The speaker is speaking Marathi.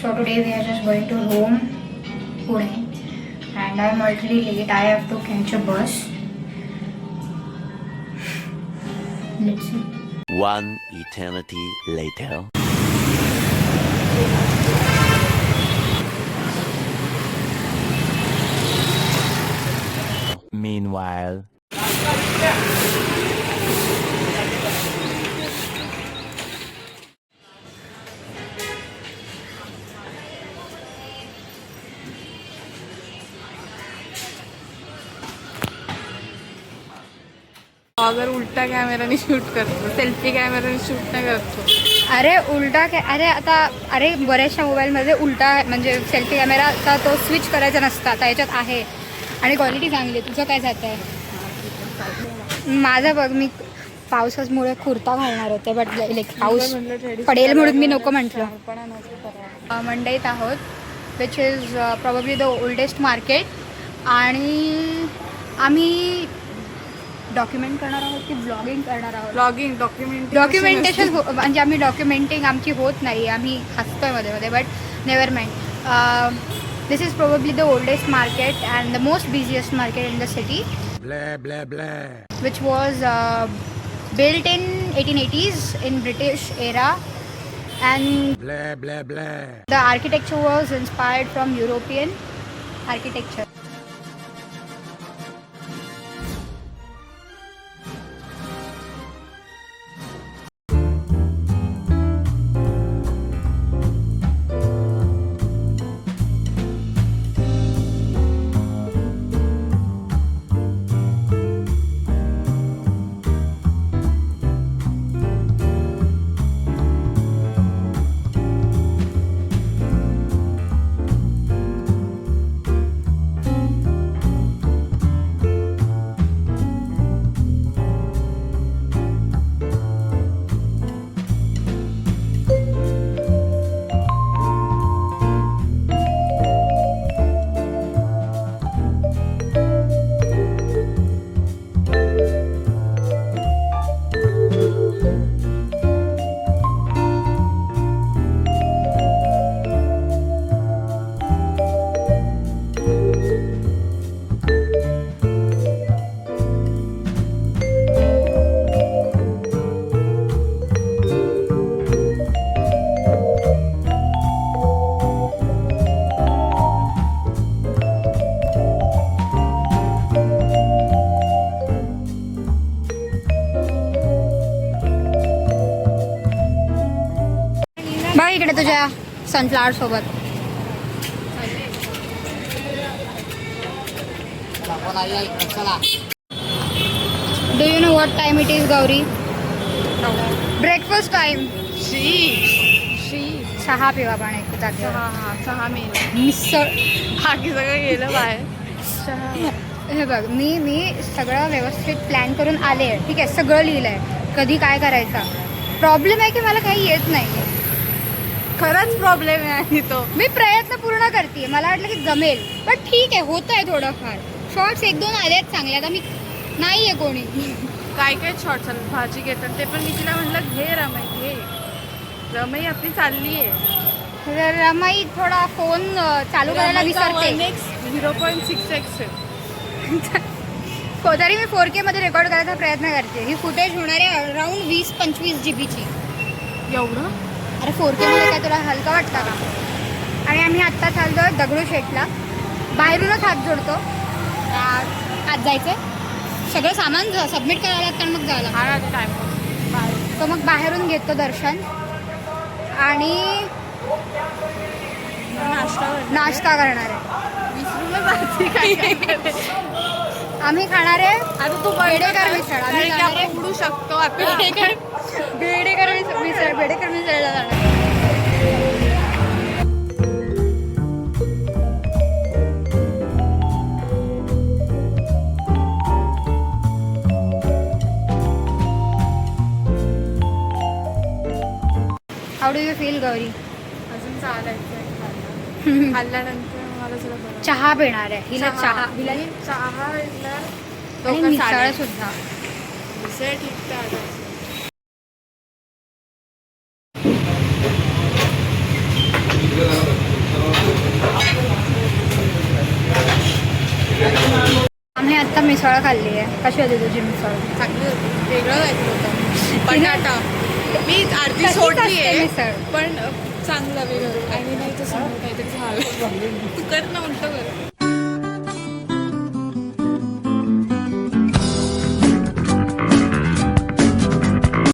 So today we are just going to Rome, Pune, and I'm already late. I have to catch a bus. Let's see. One eternity later. Meanwhile. अगर उलटा कॅमेराने शूट करतो, सेल्फी कॅमेराने शूट नाही करतो. अरे अरे बऱ्याचशा मोबाईलमध्ये उलटा म्हणजे सेल्फी कॅमेराचा तो स्विच करायचा नसता, आता याच्यात आहे आणि क्वालिटी चांगली आहे. तुझं काय जात आहे? माझं बघ, मी पावसामुळे कुर्ता घालणार होते बट पाऊस पडेल म्हणून मी नको म्हटलं. मंडईत आहोत, which is probably the oldest market, आणि आम्ही डॉक्युमेंट करणार आहोत की ब्लॉगिंग करणार आहोत? डॉक्युमेंटेशन म्हणजे आम्ही डॉक्युमेंटिंग आमची होत नाही, आम्ही हसतोय मध्ये मध्ये, but never mind. This is probably the oldest market and the most busiest market in the city, which was built in 1880s in British era, and the architecture was inspired from European architecture. बघ इकडे तुझ्या सनफ्लावर सोबत. Do you know what time it is, Gauri? Breakfast time. चहा पिवा पण एक चहा मिसळ बाकी सगळं गेलं बाहेर. हे बघ, मी सगळं व्यवस्थित प्लॅन करून आले आहे, ठीक आहे, सगळं लिहिलं आहे कधी काय करायचं. प्रॉब्लेम आहे की मला काही येत नाही, खरंच प्रॉब्लेम आहे. आणि तो मी प्रयत्न पूर्ण करते, मला वाटलं की जमेल, पण ठीक आहे, होत आहे थोडंफार. शॉर्ट्स 1-2 आले आहेत चांगले, आता मी नाही आहे कोणी. काय शॉर्ट्स भाजी घेतात ते पण मी तिला म्हटलं घे रमाई, रमाई आपली चालली आहे. रमाई थोडा फोन चालू करायला विसरते. 0.6x तरी मी 4K मध्ये रेकॉर्ड करायचा प्रयत्न करते. ही फुटेज होणार आहे अराउंड 20-25 GB ची. एवढं? अरे 4K मध्ये काय तुला हलका वाटतं का? आणि आम्ही आत्ता चालतोय दगडूशेठला, बाहेरूनच हात जोडतो. आत जायचं, सगळं सामान सबमिट करावं लागतं आणि मग जायला टाइम. तो मग बाहेरून घेतो दर्शन आणि नाश्ता करणार आहे. आम्ही खाणार आहे आता तू बेडेकर मिसळ. आम्ही उडू शकतो बेडेकर मिसळला जाणार. How do you feel, Gauri? अजून चालायचं खाल्ल्यानंतर मला जरा बरं. चहा पिणार आहे हिला, चहा हिला चहा आणि मिसळ सुद्धा. मिसळ ठीक आहे. Gracias. आता मिसळ खाल्ली आहे. कशी होती तुझी मिसळ? चांगलं होतं. वेगळं काहीतरी होतं. बटाटा मी अर्धी तशीच सोडली असते आहे मिसळ. पण चांगलं वेगळं आणि नाही तर समोर काहीतरी झालं. तू कर ना उलटं कर.